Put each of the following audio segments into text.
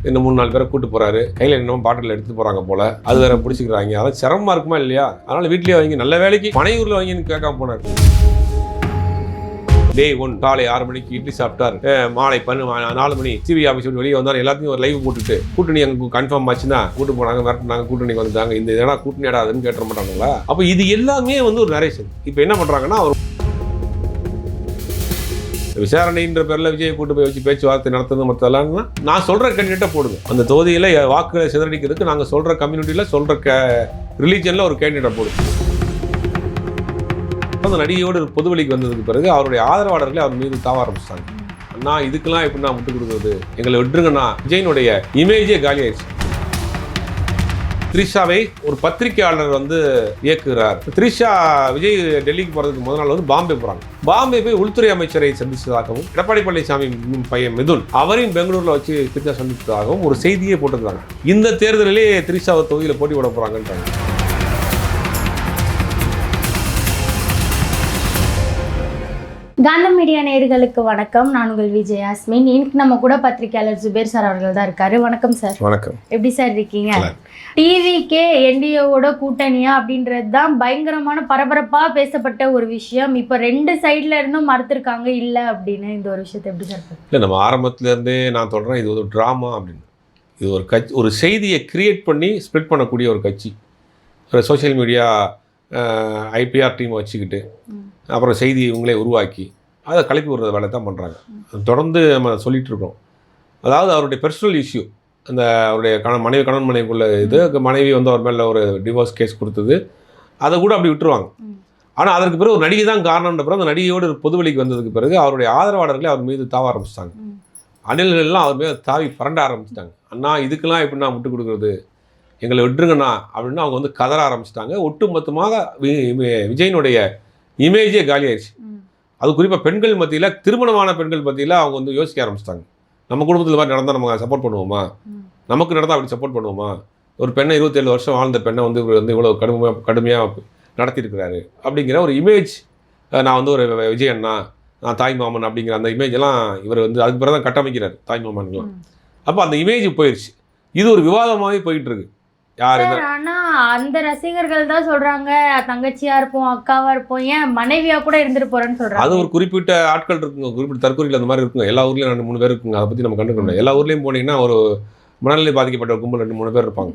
இன்னும் 3-4 பேரை கூட்டு போறாரு, கையில் இன்னும் பாட்டில் எடுத்து போறாங்க போல, அது வேற பிடிச்சிக்கிறாங்க. அதான் சிரமமா இருக்குமா இல்லையா? அதனால வீட்லயே வைங்க, நல்ல வேலைக்கு மனையூர்ல வைங்கன்னு கேட்காம போனார். டே 1 காலை 6 மணிக்கு இட்லி சாப்பிட்டார், மாலை 4 மணி சிவி ஆஃபீஸ் விட்டு வெளியே வந்தார், எல்லாத்தையும் ஒரு லைவ் போட்டுட்டு கூட்டணி அங்கே கன்ஃபார்ம் ஆச்சுன்னா கூட்டு போனாங்க, மிரட்டினாங்க, கூட்டணிக்கு வந்துட்டாங்க, இந்த இதெல்லாம் கூட்டணி ஆடாதுன்னு கேட்ட மாட்டாங்களா? அப்போ இது எல்லாமே வந்து ஒரு நரேஷன். இப்போ என்ன பண்றாங்கன்னா, அவர் விசாரணைன்ற பேரில் விஜயை கூட்டு போய் வச்சு பேச்சுவார்த்தை நடத்துறது மற்றெல்லாம் நான் சொல்கிற கேண்டிடேட்டை போடுங்க. அந்த தொகுதியில் வாக்குகளை சிதறடிக்கிறதுக்கு நாங்கள் சொல்கிற கம்யூனிட்டியில் சொல்கிற ரிலீஜனில் ஒரு கேண்டிடேட்டை போடுங்க. அந்த நடிகையோடு பொதுவெளிக்கு வந்ததுக்கு பிறகு அவருடைய ஆதரவாளர்களே அவர் மீது தாவ ஆரம்பிச்சிட்டாங்க. அண்ணா இதுக்கெல்லாம் எப்படி நான் விட்டு கொடுக்குறது, எங்களை விட்டுருங்கண்ணா. விஜயனுடைய இமேஜே காலி ஆயிடுச்சு. த்ரிஷாவை ஒரு பத்திரிகையாளர் வந்து இயக்குகிறார். த்ரிஷா விஜய் டெல்லிக்கு போகிறதுக்கு முதல் நாள் வந்து பாம்பே போகிறாங்க. பாம்பே போய் உள்துறை அமைச்சரை சந்தித்ததாகவும், எடப்பாடி பழனிசாமி பையன் மிதுன் அவரையும் பெங்களூரில் வச்சு த்ரிஷா சந்தித்ததாகவும் ஒரு செய்தியே போட்டிருக்காங்க. இந்த தேர்தலிலே த்ரிஷா தொகுதியில் போட்டி போட போகிறாங்கன்றாங்க. காந்தம் மீடியா நேயர்களுக்கு வணக்கம். நான் உங்கள் விஜய் யாஸ்மின். இன்னைக்கு நம்ம கூட பத்திரிகையாளர் ஜுபேர் சார் அவர்கள் தான் இருக்காரு. வணக்கம் சார். வணக்கம். எப்படி சார் இருக்கீங்க? டிவிகே என்டிஏவோட கூட்டணியா அப்படின்றது தான் பயங்கரமான பரபரப்பா பேசப்பட்ட ஒரு விஷயம். இப்போ 2 சைட்ல இருந்தும் மறுத்திருக்காங்க இல்லை அப்படின்னு. இந்த ஒரு விஷயத்தை எப்படி சார்? இல்லை, நம்ம ஆரம்பத்துல இருந்தே நான் சொல்றேன், இது ஒரு ட்ராமா அப்படின்னு. இது ஒரு கட்சி, ஒரு செய்தியை கிரியேட் பண்ணி ஸ்ப்ரெட் பண்ணக்கூடிய ஒரு கட்சி. ஒரு சோஷியல் மீடியா ஐபிஆர் டீமை வச்சுக்கிட்டு அப்புறம் செய்தி இவங்களே உருவாக்கி அதை கலப்பி விடுற வேலை தான் பண்ணுறாங்க. தொடர்ந்து நம்ம சொல்லிகிட்டு இருக்கோம். அதாவது அவருடைய பர்சனல் இஷ்யூ, அந்த அவருடைய கணவன் மனைவிக்குள்ள இது, மனைவி வந்து அவர் மேலே ஒரு டிவோர்ஸ் கேஸ் கொடுத்தது, அதை கூட அப்படி விட்டுருவாங்க. ஆனால் அதற்கு பிறகு ஒரு நடிகை தான் காரணம்ன்ற பிறகு அந்த நடிகையோடு பொதுவெளிக்கு வந்ததுக்கு பிறகு அவருடைய ஆதரவாளர்களே அவர் மீது தாவ ஆரம்பிச்சிட்டாங்க. அணில்கள்லாம் அவர் மீது தாவி பரண்ட ஆரம்பிச்சிட்டாங்க. அண்ணா இதுக்கெல்லாம் எப்படி நான் விட்டு கொடுக்குறது, எங்களை விட்டுருங்கண்ணா அப்படின்னு அவங்க வந்து கதற ஆரம்பிச்சிட்டாங்க. ஒட்டுமொத்தமாக விஜயனுடைய இமேஜே காலி ஆயிடுச்சு. அது குறிப்பாக பெண்கள் மத்தியில், திருமணமான பெண்கள் மத்தியில் அவங்க வந்து யோசிக்க ஆரம்பிச்சிட்டாங்க. நம்ம குடும்பத்தில் மாதிரி நடந்தால் நம்ம சப்போர்ட் பண்ணுவோமா, நமக்கு நடந்தால் அப்படி சப்போர்ட் பண்ணுவோமா, ஒரு பெண்ணை 27 வருஷம் வாழ்ந்த பெண்ணை வந்து இவ்வளோ கடுமையாக நடத்தியிருக்கிறாரு அப்படிங்கிற ஒரு இமேஜ். நான் வந்து ஒரு விஜயண்ணா, நான் தாய் மாமன் அப்படிங்கிற அந்த இமேஜெல்லாம் இவர் வந்து அதுக்கு பிறகு தான் கட்டமைக்கிறார், தாய் மாமன்லாம். அப்போ அந்த இமேஜ் போயிடுச்சு. இது ஒரு விவாதமாகவே போயிட்டு இருக்கு. ஆனா அந்த ரசிகர்கள் தான் சொல்றாங்க, தங்கச்சியா இருப்போம், அக்காவா இருப்போம், ஏன் மனைவியா கூட இருந்துட்டு போறேன்னு சொல்றாங்க. அது ஒரு குறிப்பிட்ட ஆட்கள் இருக்குங்க, குறிப்பிட்ட தற்கொலைகள் அந்த மாதிரி இருக்குங்க. எல்லா ஊர்லயும் 2-3 பேர் இருக்குங்க. அதை பத்தி நம்ம கண்டுக்கணும். எல்லா ஊர்லயும் போனீங்கன்னா ஒரு மனநிலை பாதிக்கப்பட்ட ஒரு கும்பல் 2-3 பேர் இருப்பாங்க.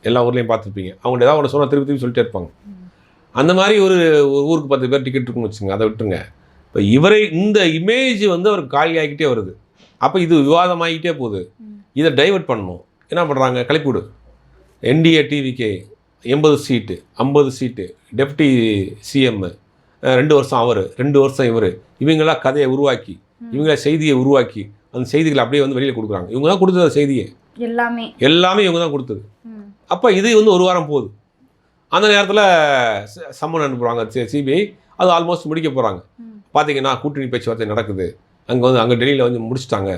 எல்லா ஊர்லயும் பார்த்துருப்பீங்க. அவங்க ஏதாவது ஒன்று சொன்னா திருப்பி சொல்லிட்டே இருப்பாங்க. அந்த மாதிரி ஒரு ஊருக்கு 10 பேர் டிக்கெட் இருக்குன்னு வச்சுங்க, அதை விட்டுருங்க. இப்போ இவரை இந்த இமேஜ் வந்து அவர் காலி ஆகிக்கிட்டே வருது. அப்போ இது விவாதமாகிக்கிட்டே போகுது. இதை டைவெர்ட் பண்ணணும். என்ன பண்ணுறாங்க, கிளப்பிவிடு. என்டிஏ டிவிகே 80 சீட்டு 50 சீட்டு, டெப்டி சிஎம் 2 வருஷம் அவர், 2 வருஷம் இவர், இவங்களாம் கதையை உருவாக்கி, இவங்கள செய்தியை உருவாக்கி அந்த செய்திகளை அப்படியே வந்து வெளியில் கொடுக்குறாங்க. இவங்க தான் கொடுத்தது செய்தியை, எல்லாமே இவங்க தான் கொடுத்தது. அப்போ இது வந்து ஒரு வாரம் போகுது. அந்த நேரத்தில் சம்மன் அனுப்புகிறாங்க சிபிஐ. அது ஆல்மோஸ்ட் முடிக்க போகிறாங்க. பார்த்தீங்கன்னா கூட்டணி பேச்சுவார்த்தை நடக்குது. அங்கே டெல்லியில் வந்து முடிச்சுட்டாங்க.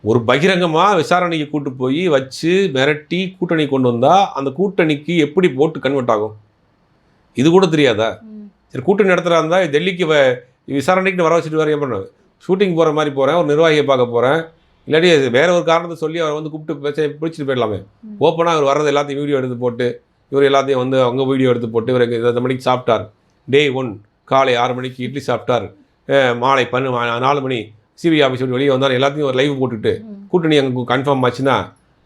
ஒரு பகிரங்கமாக விசாரணைக்கு கூட்டு போய் வச்சு மிரட்டி கூட்டணி கொண்டு வந்தால் அந்த கூட்டணிக்கு எப்படி ஓட்டு கன்வெர்ட் ஆகும், இது கூட தெரியாதா? சரி, கூட்டணி நடத்துகிறா இருந்தால் டெல்லிக்கு விசாரணைக்கு வர வச்சுட்டு வரையும் பண்ண ஷூட்டிங் போகிற மாதிரி போகிறேன், ஒரு நிர்வாகியை பார்க்க போகிறேன், இல்லாட்டி வேற ஒரு காரணத்தை சொல்லி அவரை வந்து கூப்பிட்டு பிடிச்சிட்டு போயிடலாமே. ஓப்பனாக அவர் வர்றது எல்லாத்தையும் வீடியோ எடுத்து போட்டு, இவர் எல்லாத்தையும் வந்து அவங்க வீடியோ எடுத்து போட்டு, இவருக்கு 2 மணிக்கு சாப்பிட்டார், டே 1 காலை 6 மணிக்கு இட்லி சாப்பிட்டார், மாலை 4 மணி சிவி ஆஃபீஸ் விட்டு வெளியே வந்தார், எல்லாத்தையும் ஒரு லைவ் போட்டுட்டு கூட்டணி அங்கே கன்ஃபார்ம் ஆச்சுன்னா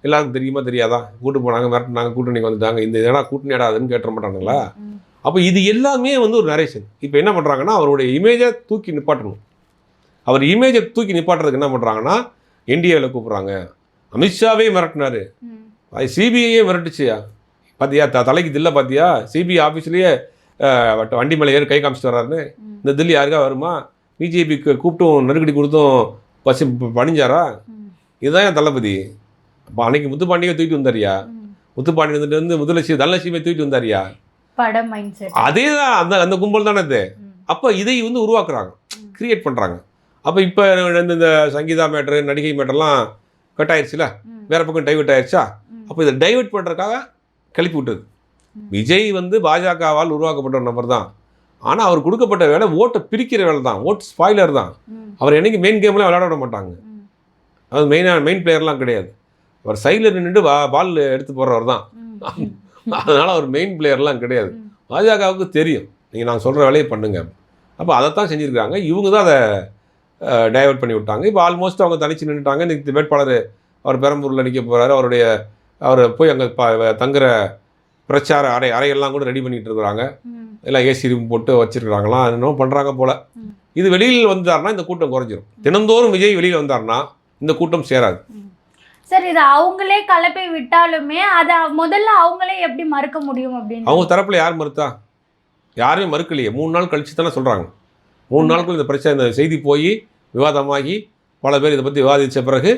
எல்லாருக்கும் தெரியுமா தெரியாதா, கூட்டு போனாங்க, மிரட்டினாங்க, கூட்டணிக்கு வந்துட்டாங்க, இந்த இதெல்லாம் கூட்டணி ஆடாதுன்னு கேட்ட மாட்டானுங்களா? அப்போ இது எல்லாமே வந்து ஒரு நரேஷன். இப்போ என்ன பண்ணுறாங்கன்னா, அவருடைய இமேஜை தூக்கி நிப்பாட்டணும். அவர் இமேஜை தூக்கி நிப்பாட்டுறதுக்கு என்ன பண்ணுறாங்கன்னா, என்டிஏவில் கூப்பிட்றாங்க. அமித்ஷாவே மிரட்டினாரு, சிபிஐயே மிரட்டுச்சியா பார்த்தியா, தலைக்கு தில்லை பார்த்தியா, சிபிஐ ஆஃபீஸ்லேயே வண்டி மேலே ஏறி கை காமிச்சிட்டு வர்றாருன்னு. இந்த தில்லி யாருக்கா வருமா? பிஜேபிக்கு கூப்பிட்டும் நெருக்கடி கொடுத்தும் பணிஞ்சாரா? இதுதான் என் தளபதி. அப்போ அன்னைக்கு முத்துப்பாண்டியை தூக்கிட்டு வந்தாரியா? முத்துப்பாண்டி வந்துட்டு வந்து தனலட்சுமியை தூக்கிட்டு வந்தாரியா? அதே தான் அந்த அந்த கும்பல் தானே இது. அப்போ இதை வந்து உருவாக்குறாங்க, கிரியேட் பண்ணுறாங்க. அப்போ இப்போ இந்த சங்கீதா மேட்ரு, நடிகை மேட்டர்லாம் கட் ஆயிடுச்சுல, வேற பக்கம் டைவெர்ட் ஆயிடுச்சா? அப்போ இதை டைவெர்ட் பண்ணுறதுக்காக கிளப்பி விட்டது. விஜய் வந்து பாஜகவால் உருவாக்கப்பட்ட ஒரு நபர் தான். ஆனால் அவர் கொடுக்கப்பட்ட வேலை ஓட்டை பிரிக்கிற வேலை தான், ஓட் ஸ்பாய்லர் தான். அவர் என்னைக்கு மெயின் கேம்லாம் விளையாட விட மாட்டாங்க. அது மெயின் பிளேயர்லாம் கிடையாது. அவர் சைடில் நின்றுட்டு பால் எடுத்து போடுறவர் தான். அதனால் அவர் மெயின் பிளேயர்லாம் கிடையாது. பாஜகவுக்கு தெரியும் நீங்கள் நான் சொல்கிற வேலையை பண்ணுங்க. அப்போ அதைத்தான் செஞ்சுருக்காங்க. இவங்க தான் அதை டைவர்ட் பண்ணி விட்டாங்க. இப்போ ஆல்மோஸ்ட் அவங்க தனிச்சு நின்றுட்டாங்க. இன்றைக்கி வேட்பாளர் அவர் பெரம்பூரில் நிற்க போகிறாரு. அவர் போய் அங்கே தங்குற பிரச்சார அறையெல்லாம் கூட ரெடி பண்ணிகிட்டு இருக்கிறாங்க. எல்லாம் ஏசி ரூம் போட்டு வச்சுருக்குறாங்களாம். என்னமோ பண்ணுறாங்க போல். இது வெளியில் வந்தார்னா இந்த கூட்டம் குறைஞ்சிரும். தினந்தோறும் விஜய் வெளியில் வந்தார்னா இந்த கூட்டம் சேராது. சார், இது அவங்களே கலப்பை விட்டாலுமே அதை முதல்ல அவங்களே எப்படி மறுக்க முடியும் அப்படின்னு அவங்க தரப்பில் யார் மறுத்தா? யாருமே மறுக்கலையே. 3 நாள் கழிச்சு தானே சொல்கிறாங்க. 3 நாளுக்குள்ள இந்த பிரச்சனை, இந்த செய்தி போய் விவாதமாகி பல பேர் இதை பற்றி விவாதித்த பிறகு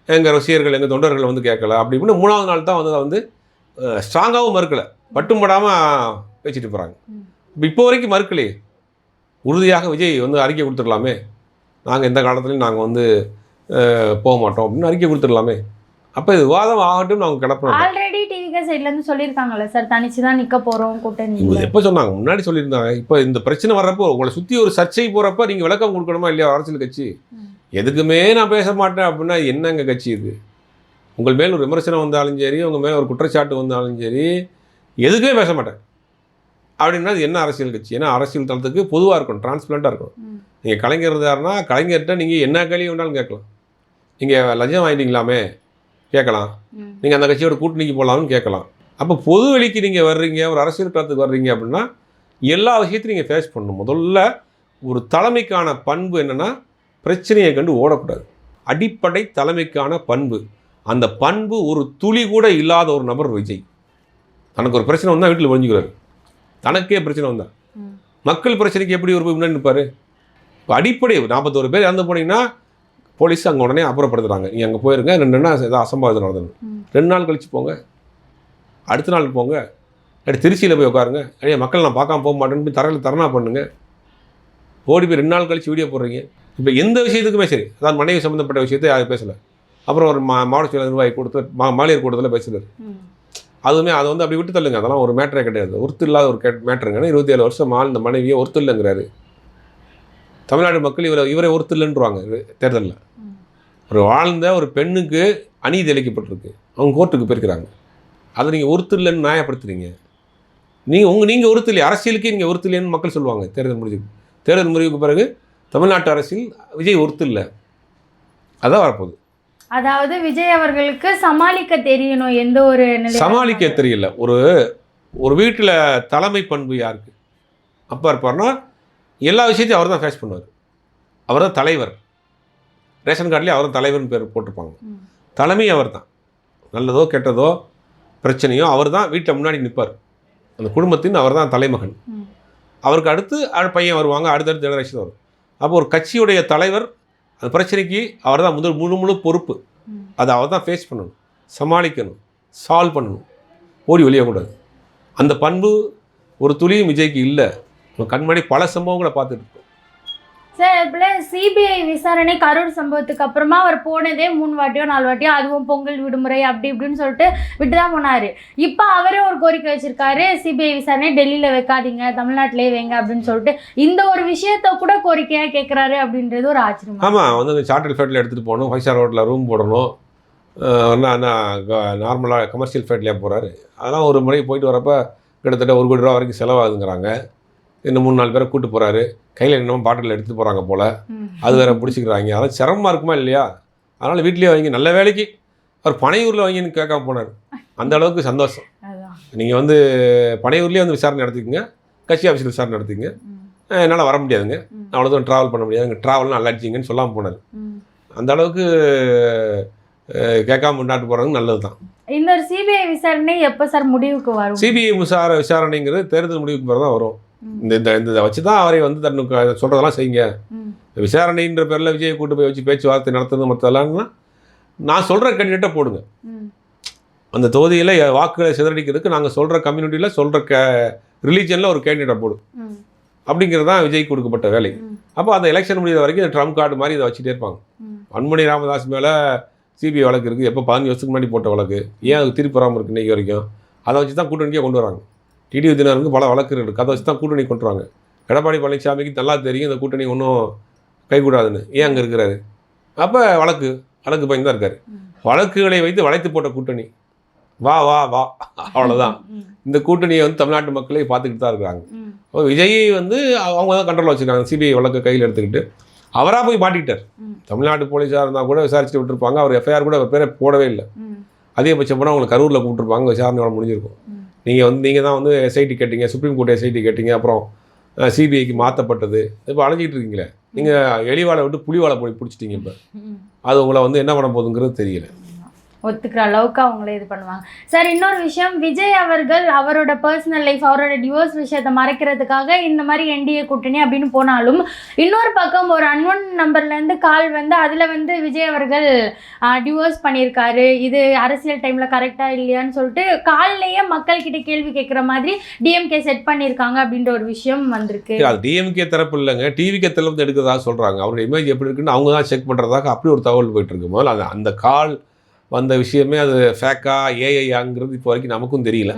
எங்கள் ரசிகர்கள் எங்கள் தொண்டர்கள் வந்து கேட்கல அப்படி இப்படின்னு 3ஆவது நாள் தான் வந்து ஸ்ட்ராங்காகவும் மறுக்கலை, பட்டும் படாமல் பேசிட்டு போகிறாங்க. இப்போ வரைக்கும் மறுக்கலையே. உறுதியாக விஜய் வந்து அறிக்கை கொடுத்துடலாமே, நாங்கள் எந்த காலத்துலையும் நாங்கள் வந்து போக மாட்டோம் அப்படின்னு அறிக்கை கொடுத்துடலாமே. அப்போ இது விவாதம் ஆகட்டும். நாங்கள் கிடப்போம். ஆல்ரெடி டிவிகே சைட்லேருந்து சொல்லியிருக்காங்கல்ல சார், தனிச்சு தான் நிற்க போகிறோம் கூட்டணி. எப்போ சொன்னாங்க? முன்னாடி சொல்லியிருந்தாங்க. இப்போ இந்த பிரச்சனை வர்றப்போ உங்களை சுற்றி ஒரு சர்ச்சை போகிறப்ப நீங்கள் விளக்கம் கொடுக்கணுமா இல்லையா? அரசியல் கட்சி எதுக்குமே நான் பேச மாட்டேன் அப்படின்னா என்னங்க கட்சி இது? உங்கள் மேல் ஒரு விமர்சனம் வந்தாலும் சரி, உங்கள் மேலே ஒரு குற்றச்சாட்டு வந்தாலும் சரி, எதுக்குமே பேச மாட்டேன் அப்படின்னா அது என்ன அரசியல் கட்சி? ஏன்னா அரசியல் தளத்துக்கு பொதுவாக இருக்கணும், டிரான்ஸ்பரண்ட்டாக இருக்கணும். நீங்கள் கலைஞர் இருந்தாருன்னா கலைஞர்கிட்ட நீங்கள் என்ன கேள்வி வேணாலும் கேட்கலாம். நீங்கள் லஞ்சம் வாங்கிட்டீங்களாமே கேட்கலாம். நீங்கள் அந்த கட்சியோட கூட்டணிக்கு போகலாம்னு கேட்கலாம். அப்போ பொது வெளிக்கு நீங்கள் வர்றீங்க, ஒரு அரசியல் களத்துக்கு வர்றீங்க அப்படின்னா எல்லா விஷயத்தையும் நீங்கள் ஃபேஸ் பண்ணணும். முதல்ல ஒரு தலைமைக்கான பண்பு என்னென்னா, பிரச்சனையை கண்டு ஓடக்கூடாது. அடிப்படை தலைமைக்கான பண்பு. அந்த பண்பு ஒரு துளி கூட இல்லாத ஒரு நபர் விஜய். தனக்கு ஒரு பிரச்சனை வந்தால் வீட்டில் ஒழிஞ்சுக்கிறாரு. தனக்கே பிரச்சனை வந்தால் மக்கள் பிரச்சனைக்கு எப்படி ஒரு முன்னாடி நிற்பார்? இப்போ அடிப்படை 41 பேர் இறந்து போனீங்கன்னா போலீஸ் அங்கே உடனே அப்புறப்படுத்துகிறாங்க. நீங்கள் அங்கே போயிருங்க, 2 நாள் ஏதாவது அசம்பாவிதம் நடந்தது, 2 நாள் கழிச்சு போங்க, அடுத்த நாள் போங்க, அப்படி திருச்சியில் போய் உட்காருங்க. ஐயா மக்கள் நான் பார்க்காம போக மாட்டேன்னு தரையில் தரணா பண்ணுங்க. ஓடி போய் 2 நாள் கழிச்சு வீடியோ போடுறீங்க. இப்போ எந்த விஷயத்துக்குமே சரி, அதாவது மனைவி சம்மந்தப்பட்ட விஷயத்தை யாரும் பேசலை. அப்புறம் ஒரு மாவட்ட செயலர் நிர்வாகி கொடுத்து மாலையர் கூட்டத்தில் பேசுகிறார். அதுவுமே அதை வந்து அப்படி விட்டு தள்ளுங்க. அதெல்லாம் ஒரு மேட்டரே கிடையாது. ஒருத்தர் இல்லாத ஒரு மேட்டருங்க. 27 வருஷம் இந்த மனைவியை ஒருத்தர் இல்லைங்கிறாரு. தமிழ்நாடு மக்கள் இவரை ஒருத்தர் இல்லைன்றாங்க தேர்தலில். ஒரு வாழ்ந்த ஒரு பெண்ணுக்கு அநீதி இழைக்கப்பட்டிருக்கு, அவங்க கோர்ட்டுக்கு போயிருக்கிறாங்க. அதை நீங்கள் ஒருத்தர் இல்லைன்னு நியாயப்படுத்துறீங்க. நீங்கள் ஒருத்தர் இல்லை, அரசியலுக்கே நீங்கள் ஒருத்தர் இல்லைன்னு மக்கள் சொல்லுவாங்க. தேர்தல் முடிவுக்கு பிறகு தமிழ்நாட்டு அரசியல் விஜய் ஒருத்தர் இல்லை, அதான் வரப்போகுது. அதாவது விஜய் அவர்களுக்கு சமாளிக்க தெரியணும். எந்த ஒரு சமாளிக்க தெரியல. ஒரு வீட்டில் தலைமை பண்பு யாருக்கு அப்பா இருப்பார்னா எல்லா விஷயத்தையும் அவர் தான் ஃபேஸ் பண்ணுவார். அவர் தான் தலைவர். ரேஷன் கார்டுலேயே அவர் தான் தலைவர்னு பேர் போட்டிருப்பாங்க. தலைமை அவர் தான். நல்லதோ கெட்டதோ பிரச்சனையோ அவர் தான் வீட்டில் முன்னாடி நிற்பார். அந்த குடும்பத்தின் அவர் தான் தலைமகன். அவருக்கு அடுத்து பையன் வருவாங்க, அடுத்தடுத்த ஜெனரேஷன் வரும். அப்போ ஒரு கட்சியுடைய தலைவர் அந்த பிரச்சனைக்கு அவர் தான் முழு பொறுப்பு. அதை அவர் தான் ஃபேஸ் பண்ணணும், சமாளிக்கணும், சால்வ் பண்ணணும், ஓடி வெளியக்கூடாது. அந்த பண்பு ஒரு துளியும் விஜய்க்கு இல்லை. கண்மணி பல சம்பவங்களை பார்த்துட்டு இருக்கோம் சார். இப்போ சிபிஐ விசாரணை கரூர் சம்பவத்துக்கு அப்புறமா அவர் போனதே 3 வாட்டியோ 4 வாட்டியோ, அதுவும் பொங்கல் விடுமுறை அப்படி இப்படின்னு சொல்லிட்டு விட்டு தான் போனார். இப்போ அவரே ஒரு கோரிக்கை வச்சிருக்காரு, சிபிஐ விசாரணை டெல்லியில் வைக்காதீங்க, தமிழ்நாட்டிலே வைங்க அப்படின்னு சொல்லிட்டு இந்த ஒரு விஷயத்த கூட கோரிக்கையாக கேட்குறாரு அப்படின்றது ஒரு ஆச்சரியம். ஆமாம், வந்து சார்ட்டர் ஃப்ளைட்டில் எடுத்துகிட்டு போகணும், 5 ஸ்டார் ஹோட்டலில் ரூம் போடணும், நார்மலாக கமர்ஷியல் ஃப்ளைட்லேயே போகிறாரு. அதெல்லாம் ஒரு முறை போயிட்டு வரப்போ கிட்டத்தட்ட 1 கோடி ரூபா வரைக்கும் செலவாகுதுங்கிறாங்க. இன்னும் 3-4 பேரை கூப்பிட்டு போகிறாரு. கையில் என்னமோ பாட்டில் எடுத்துகிட்டு போகிறாங்க போல், அது வேறு பிடிச்சிக்கிறாங்க. அதெல்லாம் சிரமமாக இருக்குமா இல்லையா? அதனால் வீட்லேயே வைங்க. நல்ல வேலைக்கு அவர் பனையூரில் வைங்கன்னு கேட்காம போனார். அந்த அளவுக்கு சந்தோஷம். நீங்கள் வந்து பனையூர்லேயே வந்து விசாரணை நடத்திக்கங்க, கட்சி ஆஃபீஸில் விசாரணை நடத்திக்கங்க. என்னால் வர முடியாதுங்க, அவ்வளோதான் ட்ராவல் பண்ண முடியாதுங்க, ட்ராவல்லாம் நல்லா அடிச்சிங்கன்னு சொல்லாமல் போனார். அந்த அளவுக்கு கேட்காம முன்னாட்டு போகிறது நல்லது தான். இந்த ஒரு சிபிஐ விசாரணை எப்போ சார் முடிவுக்கு வரும்? சிபிஐ விசாரணைங்கிறது தேர்தல் முடிவுக்கு பிறகு தான் வரும். இந்த வச்சு தான் அவரை வந்து தன்னுக்கு சொல்கிறதெல்லாம் செய்யுங்க. விசாரணைன்ற பேரில் விஜயை கூட்டு போய் வச்சு பேச்சுவார்த்தை நடத்துறது மற்றெல்லாம்னா நான் சொல்கிற கேண்டிடேட்டை போடுங்க. அந்த தொகுதியில் வாக்குகளை சிதறடிக்கிறதுக்கு நாங்கள் சொல்கிற கம்யூனிட்டியில் சொல்கிற ரிலீஜனில் ஒரு கேண்டிடேட்டை போடும். அப்படிங்கிறது தான் விஜய் கொடுக்கப்பட்ட வேலை. அப்போ அந்த எலெக்ஷன் முடிகிற வரைக்கும் இந்த ட்ரம்ப் கார்டு மாதிரி இதை வச்சுட்டே இருப்பாங்க. அன்புமணி ராமதாஸ் மேலே சிபிஐ வழக்கு இருக்குது. எப்போ 15 வருஷத்துக்கு முன்னாடி போட்ட வழக்கு, ஏன் அதுக்கு திருப்பி வராமல் இருக்குது இன்றைக்கி வரைக்கும்? அதை வச்சு தான் கூட்டணிக்கே கொண்டு வராங்க. டிடிவி தினகரனுக்கு பல வழக்கு இருக்குது, அதை வச்சு தான் கூட்டணி கொண்டு வராங்க. எடப்பாடி பழனிசாமிக்கு நல்லா தெரியும் இந்த கூட்டணி ஒன்றும் கைகூடாதுன்னு, ஏன் அங்கே இருக்கிறாரு? அப்போ வழக்கு பயந்து தான் இருக்கார். வழக்குகளை வைத்து வளைத்து போட்ட கூட்டணி. வா வா வா அவ்வளோதான். இந்த கூட்டணியை வந்து தமிழ்நாட்டு மக்களே பார்த்துக்கிட்டு தான் இருக்கிறாங்க. அப்போ விஜயை வந்து அவங்க தான் கண்ட்ரோலில் வச்சுருக்காங்க. சிபிஐ வழக்கு கையில் எடுத்துக்கிட்டு அவராக போய் மாட்டிக்கிட்டார். தமிழ்நாட்டு போலீஸாக இருந்தால் கூட விசாரிச்சுட்டு விட்டுருப்பாங்க. அவர் எஃப்ஐஆர் கூட அவர் பேரை போடவே இல்லை. அதிகபட்சம் போனால் அவங்களுக்கு கரூரில் கூப்பிட்டுருப்பாங்க, விசாரணையோட முடிஞ்சிருக்கும். நீங்கள் தான் வந்து எஸ்ஐடி கேட்டீங்க, சுப்ரீம் கோர்ட் எஸ்ஐடி கேட்டீங்க, அப்புறம் சிபிஐக்கு மாற்றப்பட்டது. இப்போ அலைஞ்சிட்டு இருக்கீங்களே, நீங்கள் எலிவாழை விட்டு புலிவாழை போய் பிடிச்சிட்டீங்க. இப்போ அது உங்களை வந்து என்ன பண்ண போகுதுங்கிறது தெரியல. ஒத்துக்கிற அளவுக்கு அவங்களே இது பண்ணுவாங்க. சார், இன்னொரு விஷயம், விஜய் அவர்கள் அவரோட பர்சனல் லைஃப், அவரோட டிவோர்ஸ் விஷயத்தை மறைக்கிறதுக்காக இந்த மாதிரி என்டிஏ கூட்டணி அப்படின்னு போனாலும், இன்னொரு பக்கம் ஒரு அன்ஒன் நம்பர்லேருந்து கால் வந்து அதில் வந்து விஜய் அவர்கள் டிவோர்ஸ் பண்ணியிருக்காரு, இது அரசியல் டைமில் கரெக்டாக இல்லையான்னு சொல்லிட்டு காலிலேயே மக்கள்கிட்ட கேள்வி கேட்குற மாதிரி டிஎம்கே செட் பண்ணியிருக்காங்க அப்படின்ற ஒரு விஷயம் வந்திருக்கு. அது டிஎம்கே தரப்பு இல்லைங்க, டிவிகே தரப்பு எடுக்கிறதாக சொல்கிறாங்க. அவருடைய இமேஜ் எப்படி இருக்குன்னு அவங்க தான் செக் பண்ணுறதாக அப்படி ஒரு தகவல் போயிட்டு இருக்கு. முதல்ல அந்த கால் வந்த விஷயமே அது ஃபேக்கா ஏஐங்கிறது இப்போ வரைக்கும் நமக்கும் தெரியல.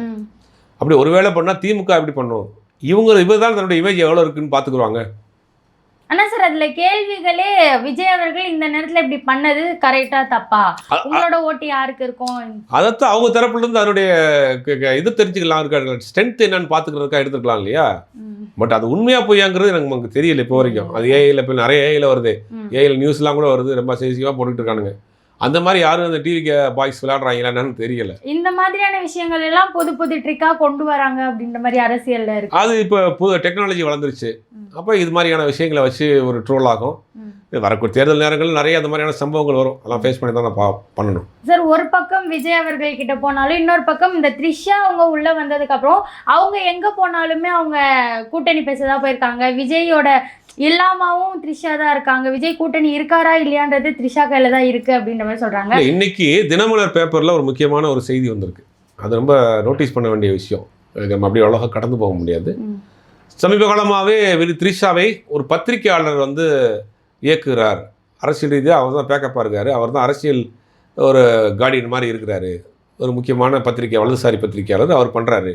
அப்படி ஒருவேளை பண்ணால் திமுக எப்படி பண்ணும்? இவர் தான் தன்னுடைய இமேஜ் எவ்வளோ இருக்குன்னு பார்த்துக்குவாங்க. ஆனால் சார், அதில் கேள்விகளே விஜய் அவர்கள் இந்த நேரத்தில் இப்படி பண்ணது கரெக்டாக தப்பா, உங்களோட ஓட்டு யாருக்கு இருக்கும், அதைத்தான் அவங்க தரப்புலேருந்து அதனுடைய இது தெரிஞ்சுக்கலாம், இருக்காங்க ஸ்ட்ரென்த் என்னன்னு பார்த்துக்கிறதுக்காக எடுத்துக்கலாம் இல்லையா? பட் அது உண்மையாக பொய்யாங்கிறது நமக்கு தெரியல இப்போ வரைக்கும். அது ஏஐயில் இப்போ நிறைய ஏஐயில் வருது, ஏஐயில் நியூஸ்லாம் கூட வருது, ரொம்ப சேசிவாக போட்டுக்கிட்டு இருக்கானுங்க. அந்த மாதிரி யாரும் அந்த டிவிக்கு பாய்ஸ் விளையாடுறாங்களா என்னன்னு தெரியல. இந்த மாதிரியான விஷயங்கள் எல்லாம் புது புது ட்ரிக்காக கொண்டு வராங்க அப்படின்ற மாதிரி அரசியலில் இருக்கு. அது இப்போ புது டெக்னாலஜி வளர்ந்துருச்சு. அப்போ இது மாதிரியான விஷயங்களை வச்சு ஒரு ட்ரோல் ஆகும். வரக்கூடிய தேர்தல் நேரங்கள் நிறைய அந்த மாதிரியான சம்பவங்கள் வரும். அதெல்லாம் ஃபேஸ் பண்ணி தான் பண்ணணும். சார், ஒரு பக்கம் விஜய் அவர்கள் கிட்ட போனாலும், இன்னொரு பக்கம் இந்த த்ரிஷா அவங்க உள்ளே வந்ததுக்கப்புறம் அவங்க எங்கே போனாலுமே அவங்க கூட்டணி பேசதான் போயிருக்காங்க. விஜயோட இல்லாமவும் த்ரிஷா தான் இருக்காங்க. விஜய் கூட்டணி இருக்காரா இல்லையான்றது த்ரிஷா கையில தான் இருக்கு அப்படின்ற மாதிரி சொல்றாங்க. இன்னைக்கு தினமலர் பேப்பர்ல ஒரு முக்கியமான ஒரு செய்தி வந்திருக்கு. அது ரொம்ப நோட்டீஸ் பண்ண வேண்டிய விஷயம். நம்ம அப்படி அழகாக கடந்து போக முடியாது. சமீப காலமாகவே த்ரிஷாவை ஒரு பத்திரிகையாளர் வந்து இயக்குகிறார். அரசியல் ரீதியாக அவர் தான் பேக்கப்பாக இருக்காரு. அவர் தான் அரசியல் ஒரு கார்டியன் மாதிரி இருக்கிறாரு. ஒரு முக்கியமான பத்திரிகை, வலதுசாரி பத்திரிகையாளர் அவர் பண்ணுறாரு.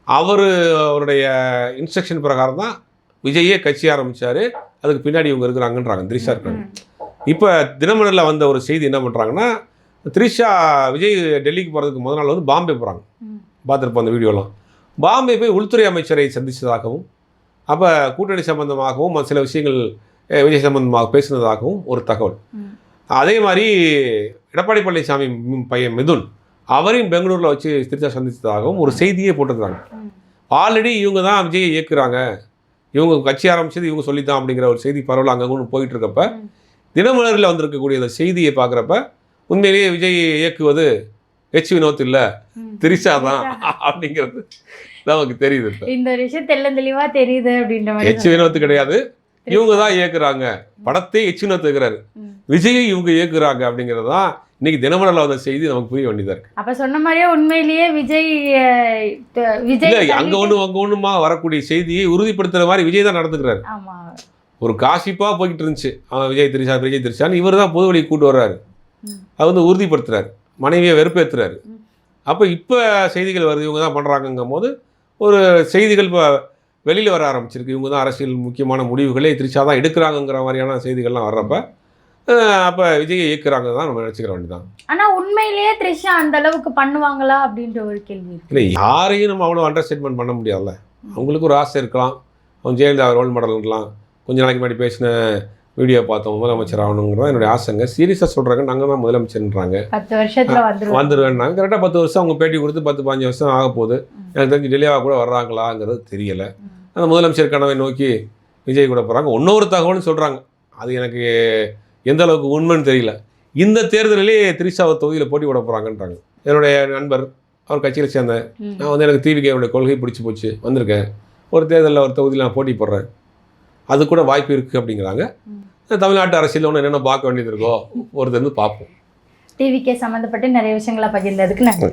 அவருடைய இன்ஸ்ட்ரக்ஷன் பிரகாரம் தான் விஜயே கட்சி ஆரம்பித்தார். அதுக்கு பின்னாடி இவங்க இருக்கிறாங்கன்றாங்க, த்ரிஷா இருக்காங்க. இப்போ தினமலரில் வந்த ஒரு செய்தி என்ன பண்ணுறாங்கன்னா, த்ரிஷா விஜய் டெல்லிக்கு போகிறதுக்கு முதல் நாள் வந்து பாம்பே போகிறாங்க. பார்த்துருப்போம் அந்த வீடியோலாம். பாம்பே போய் உள்துறை அமைச்சரை சந்தித்ததாகவும், அப்போ கூட்டணி சம்பந்தமாகவும் சில விஷயங்கள் விஜய் சம்பந்தமாக பேசினதாகவும் ஒரு தகவல். அதே மாதிரி எடப்பாடி பழனிசாமி பையன் மிதுன் அவரையும் பெங்களூரில் வச்சு த்ரிஷா சந்தித்ததாகவும் ஒரு செய்தியே போட்டிருக்காங்க. ஆல்ரெடி இவங்க தான் விஜயை இயக்குறாங்க, இவங்க கட்சி ஆரம்பிச்சது இவங்க சொல்லித்தான் அப்படிங்கிற ஒரு செய்தி பரவல் அங்கங்கே போயிட்டு இருக்கப்ப, தினமலரில் வந்திருக்கக்கூடிய அந்த செய்தியை பார்க்குறப்ப உண்மையிலேயே விஜய் இயக்குவது ஹெச் வினோத் இல்லை, த்ரிஷா தான் அப்படிங்கிறது நமக்கு தெரியுது. இந்த விஷயம் தெளிவாக தெரியுது அப்படின்ற ஹெச் வினோத் கிடையாது, இவங்க தான் இயக்குறாங்க. படத்தை ஹெச் வினோத் இருக்கிறாரு, விஜயை இவங்க இயக்குறாங்க அப்படிங்கிறது தான் இன்னைக்கு தினமலரில் வந்த செய்தி நமக்கு புரிய வேண்டியதாக இருக்கு. அப்போ சொன்ன மாதிரியே உண்மையிலேயே விஜய் அங்கே ஒன்றுமா வரக்கூடிய செய்தியை உறுதிப்படுத்துகிற மாதிரி விஜய் தான் நடந்துக்கிறாரு. ஒரு காசிப்பாக போய்கிட்டு இருந்துச்சு அவன் விஜய் த்ரிஷான்னு, இவர் தான் பொது வழிக்கு கூட்டு வர்றாரு. அது வந்து உறுதிப்படுத்துறாரு, மனைவியை வெறுப்பேற்றுறாரு. அப்போ இப்போ செய்திகள் வருது இவங்க தான் பண்ணுறாங்கங்கும் போது ஒரு செய்திகள் இப்போ வெளியில் வர ஆரம்பிச்சிருக்கு. இவங்க தான் அரசியல் முக்கியமான முடிவுகளே த்ரிஷா தான் எடுக்கிறாங்கங்கிற மாதிரியான செய்திகள்லாம் வர்றப்ப அப்போ விஜயை இயக்குறாங்க தான் நம்ம நினச்சிக்கிற வேண்டியதான். ஆனால் உண்மையிலேயே த்ரிஷா அந்த அளவுக்கு பண்ணுவாங்களா அப்படின்ற ஒரு கேள்வி. இல்லை, யாரையும் நம்ம அவ்வளோ அண்டர்ஸ்டாண்ட் பண்ண முடியாதுல்ல. அவங்களுக்கு ஒரு ஆசை இருக்கலாம், அவங்க ஜெயலலிதா ரோல் மாடல் இருக்கலாம். கொஞ்ச நாளைக்கு முன்னாடி பேசின வீடியோ பார்த்தோம், முதலமைச்சர் ஆகணுங்கிறதா என்னுடைய ஆசைங்க. சீரியஸாக சொல்கிறாங்க, நாங்கள் தான் முதலமைச்சர்ன்றாங்க. 10 வருஷத்தில் வந்துடுவேன்னாங்க. கரெக்டாக 10 வருஷம் அவங்க பேட்டி கொடுத்து 10-15 வருஷம் ஆக போகுது. எனக்கு தெரிஞ்சு டெல்லியாக கூட வர்றாங்களாங்கிறது தெரியலை. அந்த முதலமைச்சர் கனவை நோக்கி விஜய் கூட போகிறாங்க. இன்னொரு தகவல்னு சொல்கிறாங்க, அது எனக்கு எந்த அளவுக்கு உண்மைன்னு தெரியல. இந்த தேர்தலிலே த்ரிஷா ஒரு தொகுதியில் போட்டி விட போகிறாங்கன்றாங்க. என்னுடைய நண்பர், அவர் கட்சியில் சேர்ந்தேன், நான் வந்து எனக்கு டிவிகேவுடைய கொள்கை பிடிச்சி போச்சு, வந்திருக்கேன், ஒரு தேர்தலில் ஒரு தொகுதியில் நான் போட்டி போடுறேன், அது கூட வாய்ப்பு இருக்குது அப்படிங்கிறாங்க. தமிழ்நாட்டு அரசியலில் ஒன்று என்னென்ன பார்க்க வேண்டியது இருக்கோ ஒருத்தர் பார்ப்போம். டிவிகே சம்மந்தப்பட்டு நிறைய விஷயங்களை பகிர்ந்ததுக்கு நன்றி.